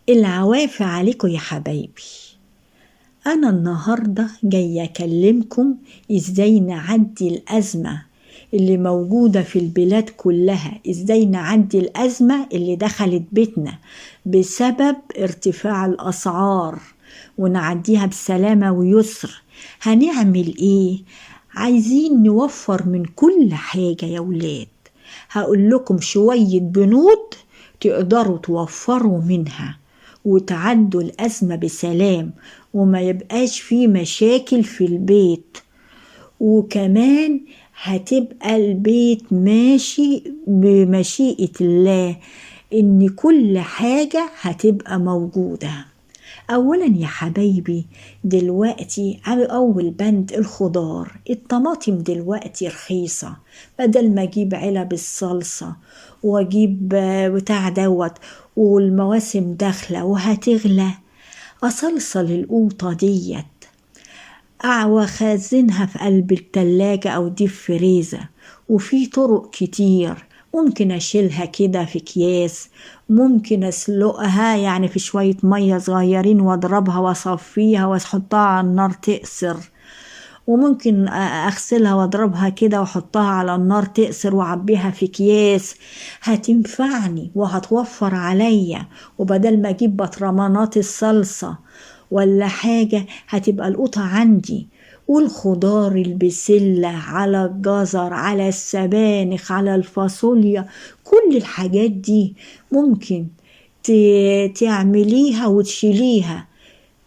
العوافي عليكم يا حبايبي. أنا النهاردة جاية أكلمكم إزاي نعدي الأزمة اللي موجودة في البلاد كلها، إزاي نعدي الأزمة اللي دخلت بيتنا بسبب ارتفاع الأسعار ونعديها بسلامة ويسر. هنعمل إيه؟ عايزين نوفر من كل حاجة يا ولاد. هقول لكم شوية بنود تقدروا توفروا منها وتعدوا الأزمة بسلام وما يبقاش في مشاكل في البيت، وكمان هتبقى البيت ماشي بمشيئة الله، إن كل حاجة هتبقى موجودة. أولا يا حبايبي، دلوقتي أول بند الخضار، الطماطم دلوقتي رخيصة، بدل ما أجيب علب الصلصة وأجيب بتاع دوت والمواسم داخلة وهتغلى، أصلصل القوطة ديت وأخزنها في قلب التلاجة أو ديب فريزر. وفي طرق كتير، ممكن أشيلها كده في أكياس، ممكن أسلقها يعني في شوية مية صغيرين وأضربها وأصفيها وأحطها على النار تقصر، وممكن أغسلها وأضربها كده وأحطها على النار تقصر وأعبيها في أكياس. هتنفعني وهتوفر عليا، وبدل ما أجيب برطمانات الصلصة ولا حاجة هتبقى القطة عندي. والخضار، البسلة على الجزر على السبانخ على الفاصوليا، كل الحاجات دي ممكن تعمليها وتشيليها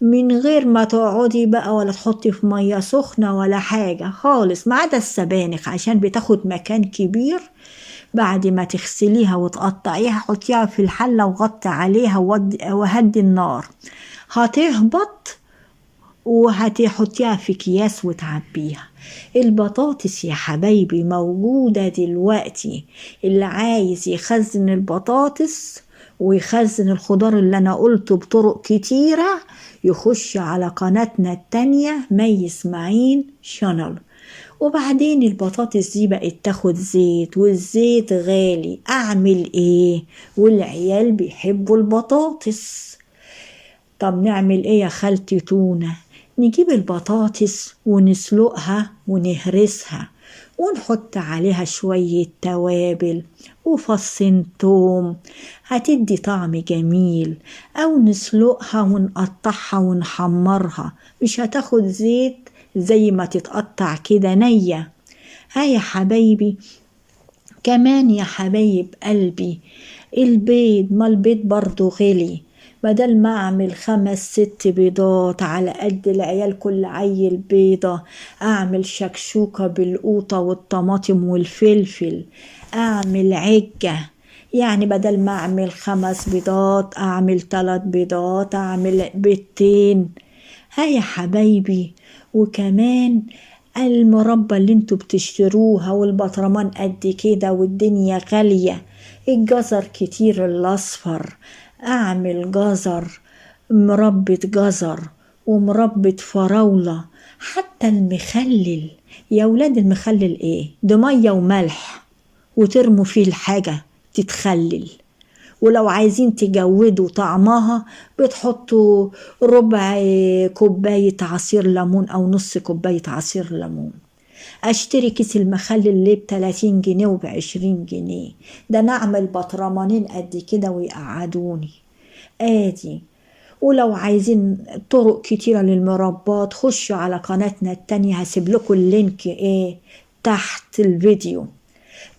من غير ما تقعدي بقى ولا تحطي في مية سخنة ولا حاجة خالص، ما عدا السبانخ عشان بتاخد مكان كبير. بعد ما تغسليها وتقطعيها حطيها في الحلة وغطي عليها وهدي النار، هتهبط وهتحطيها في اكياس وتعبيها. البطاطس يا حبايبي موجودة دلوقتي، اللي عايز يخزن البطاطس ويخزن الخضار اللي انا قلته بطرق كتيرة يخش على قناتنا التانية مي اسماعيل شانل. وبعدين البطاطس دي بقت تاخد زيت والزيت غالي، اعمل ايه؟ والعيال بيحبوا البطاطس. طب نعمل ايه يا خالتي تونة؟ نجيب البطاطس ونسلقها ونهرسها ونحط عليها شوية توابل وفصين توم، هتدي طعم جميل. او نسلقها ونقطعها ونحمرها، مش هتاخد زيت زي ما تتقطع كده نية. ها يا حبايبي، كمان يا حبايب قلبي، البيض، ما البيض برضو غلي. بدل ما اعمل 5-6 بيضات على قد العيال كل عيل بيضة، اعمل شكشوكة بالقوطة والطماطم والفلفل، اعمل عجة. يعني بدل ما اعمل 5 بيضات اعمل 3 بيضات، اعمل بيضتين. ها يا حبايبي، وكمان المربى اللي انتوا بتشتروها والبطرمان قد كده والدنيا غالية، الجزر كتير الاصفر، اعمل جزر، مربة جزر ومربة فراولة. حتى المخلل يا ولاد، المخلل ايه ده؟ مية وملح وترموا فيه الحاجة تتخلل. ولو عايزين تجودوا طعمها بتحطوا ربع كوباية عصير ليمون أو نص كوباية عصير ليمون. أشتري كيس المخلل اللي ب30 جنيه وب20 جنيه، ده نعمل بطرمانين قد كده ويقعدوني آدي. ولو عايزين طرق كتيرة للمربات خشوا على قناتنا التانية، هسيب لكم اللينك تحت الفيديو.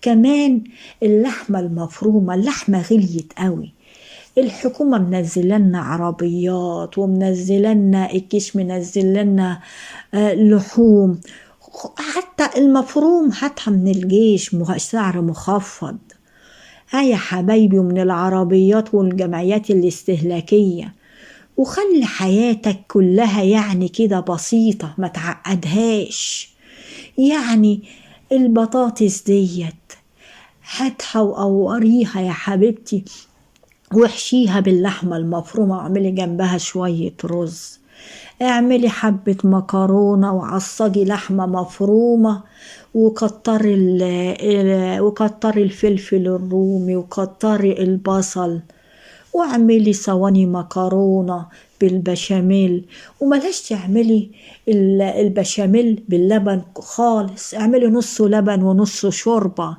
كمان اللحمة المفرومة، اللحمة غليت قوي، الحكومة منزلنا عربيات ومنزلنا الجيش منزلنا لحوم، حتى المفروم هاتها من الجيش سعر مخفض. ها يا حبايبي، ومن العربيات والجمعيات الاستهلاكية. وخلي حياتك كلها يعني كده بسيطة، ما تعقدهاش. يعني البطاطس ديت هاتها وقوريها يا حبيبتي واحشيها باللحمة المفرومة واعملي جنبها شوية رز، اعملي حبة مكرونة وعصجي لحمة مفرومة وكتري وكتري الفلفل الرومي وكتري البصل واعملي صواني مكرونة بالبشاميل، وملهاش تعملي البشاميل باللبن خالص، اعملي نص لبن ونص شوربة.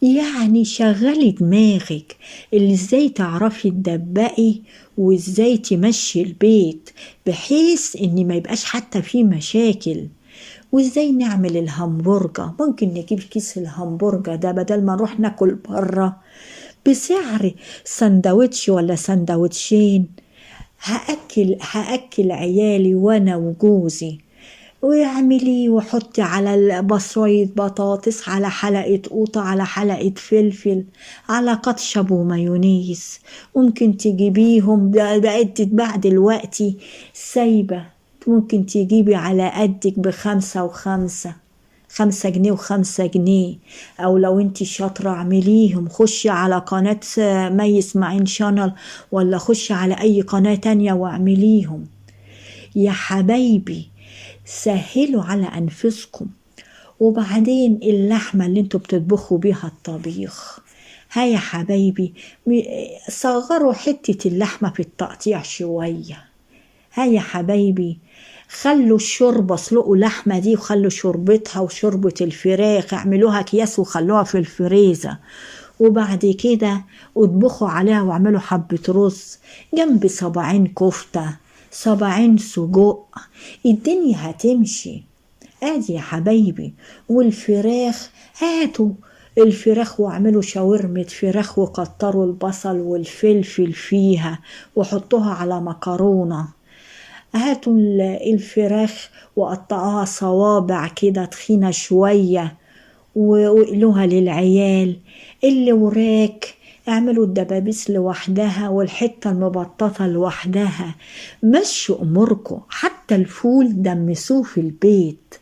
يعني شغلي دماغك اللي ازاي تعرفي تدبقي وازاي تمشي البيت بحيث ان ما يبقاش حتى فيه مشاكل. وازاي نعمل الهمبرجر، ممكن نجيب كيس الهمبرجر ده بدل ما نروح ناكل بره بسعر سندوتش ولا سندوتشين. هأكل عيالي وانا وجوزي. واعملي وحطي على شوية بطاطس، على حلقة قوطة، على حلقة فلفل، على قطشب ومايونيز. ممكن تجيبيهم بقت تتباع دلوقتي سايبة، ممكن تجيبي على قدك ب5 و5، 5 جنيه و5 جنيه. او لو انتي شاطرة اعمليهم، خشي على قناة مي اسماعيل شانل، ولا خشي على اي قناة تانية واعمليهم. يا حبايبي سهلوا على أنفسكم. وبعدين اللحمة اللي انتوا بتطبخوا بيها الطبيخ، ها يا حبايبي صغروا حتة اللحمة في التقطيع شوية. ها يا حبايبي خلوا الشوربة، اسلقوا لحمة دي وخلوا شوربتها وشوربة الفراخ، اعملوها اكياس وخلوها في الفريزر. وبعد كده اطبخوا عليها واعملوا حبة رز جنب صباعين كفتة، صباعين سجق، الدنيا هتمشي. ادي يا حبايبي. والفراخ هاتوا الفراخ واعملوا شاورمة فراخ وكتروا البصل والفلفل فيها وحطوها على مكرونة. هاتوا الفراخ وقطعوها صوابع كده تخينة شوية وقلوها للعيال. اللي وراك اعملوا الدبابيس لوحدها والحتة المبططة لوحدها. مشوا اموركم، حتى الفول دمسوه في البيت،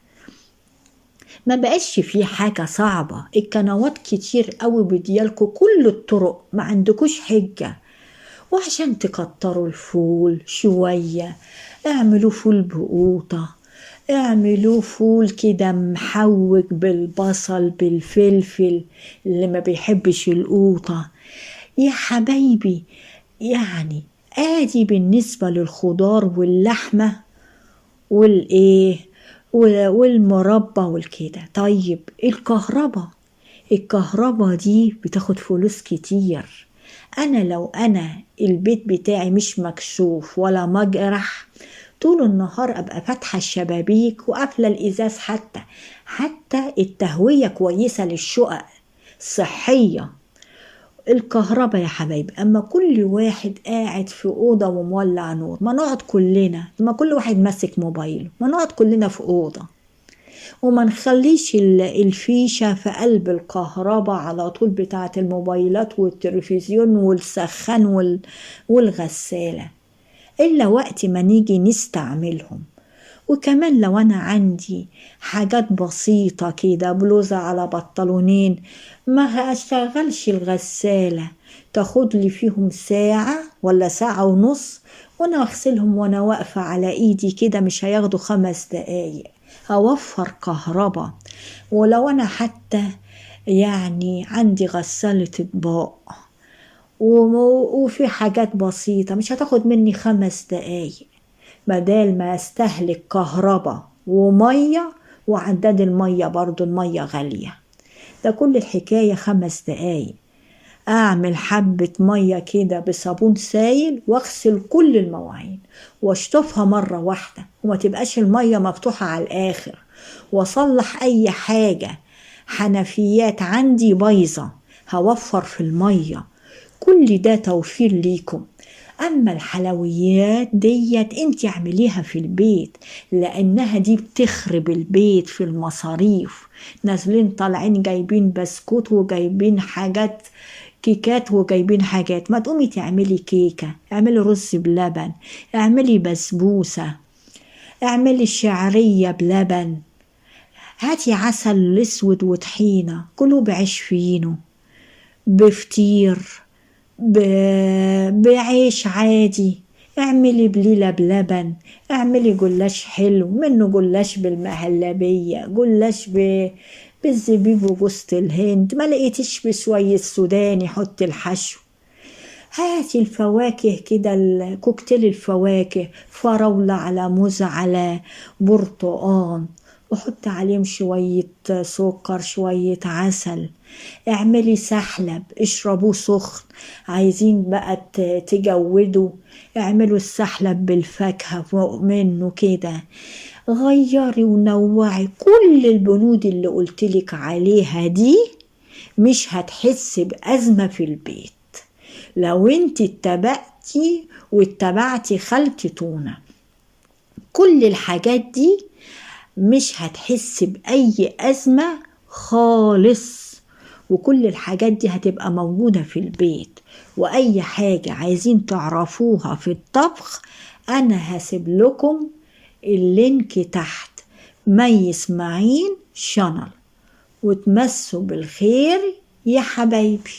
ما بقاش فيه حاجة صعبة. القنوات كتير قوي بديالكوا كل الطرق، ما عندكوش حجة. وعشان تكتروا الفول شوية اعملوا فول بقوطة، اعملوا فول كده محوج بالبصل بالفلفل اللي ما بيحبش القوطة يا حبايبي. يعني ادي بالنسبة للخضار واللحمة والايه والمربى والكده. طيب الكهرباء دي بتاخد فلوس كتير. انا لو البيت بتاعي مش مكشوف ولا مجرح، طول النهار ابقى فاتحه الشبابيك وقافله الازاز، حتى التهويه كويسه للشقق صحيه. الكهرباء يا حبايبي، اما كل واحد قاعد في اوضه ومولع نور، ما نقعد كلنا، ما كل واحد ماسك موبايله، ما نقعد كلنا في اوضه وما نخليش الفيشه في قلب الكهرباء على طول بتاعه الموبايلات والتلفزيون والسخان والغساله، إلا وقت ما نيجي نستعملهم. وكمان لو أنا عندي حاجات بسيطة كده، بلوزة على بنطلونين، ما هشغلش الغسالة، تاخد لي فيهم ساعة ولا ساعة ونص، وأنا أغسلهم وأنا واقفة على إيدي كده، مش هياخدوا 5 دقايق. هوفر كهرباء. ولو أنا حتى يعني عندي غسالة اطباق وفي حاجات بسيطة مش هتاخد مني 5 دقايق، بدال ما استهلك كهرباء ومية، وعداد المية برضو المية غالية. ده كل الحكاية 5 دقايق. اعمل حبة مية كده بصابون سايل واغسل كل المواعين واشطفها مرة واحدة، وما تبقاش المية مفتوحة على الاخر. واصلح اي حاجة حنفيات عندي بايظة، هوفر في المية. كل ده توفير ليكم. اما الحلويات ديت انت اعمليها في البيت، لانها دي بتخرب البيت في المصاريف. نازلين طالعين جايبين بسكوت وجايبين حاجات كيكات وجايبين حاجات، ما تقومي تعملي كيكة، اعملي رز بلبن، اعملي بسبوسة، اعملي شعرية بلبن، هاتي عسل اسود وطحينة، كلوا بعيش فينو، بفطير، بعيش عادي، اعملي بليلة بلبن، اعملي جلاش حلو منه، جلاش بالمهلبية، جلاش بالزبيب وجوزة الهند، ما لقيتش بشوية سوداني حط الحشو. هاتي الفواكه كده، كوكتيل الفواكه، فراولة على موز على برتقان، وحط عليهم شوية سكر شوية عسل، اعملي سحلب اشربوه سخن. عايزين بقى تجودوا، اعملوا السحلب بالفاكهة فوق منه كده. غيري ونوعي كل البنود اللي قلتلك عليها دي، مش هتحس بأزمة في البيت لو انت اتبعتي واتبعتي خالتي طونة. كل الحاجات دي مش هتحس بأي أزمة خالص، وكل الحاجات دي هتبقى موجودة في البيت. وأي حاجة عايزين تعرفوها في الطبخ أنا هسيب لكم اللينك تحت، مي اسماعيل شانل. وتمسوا بالخير يا حبايبي.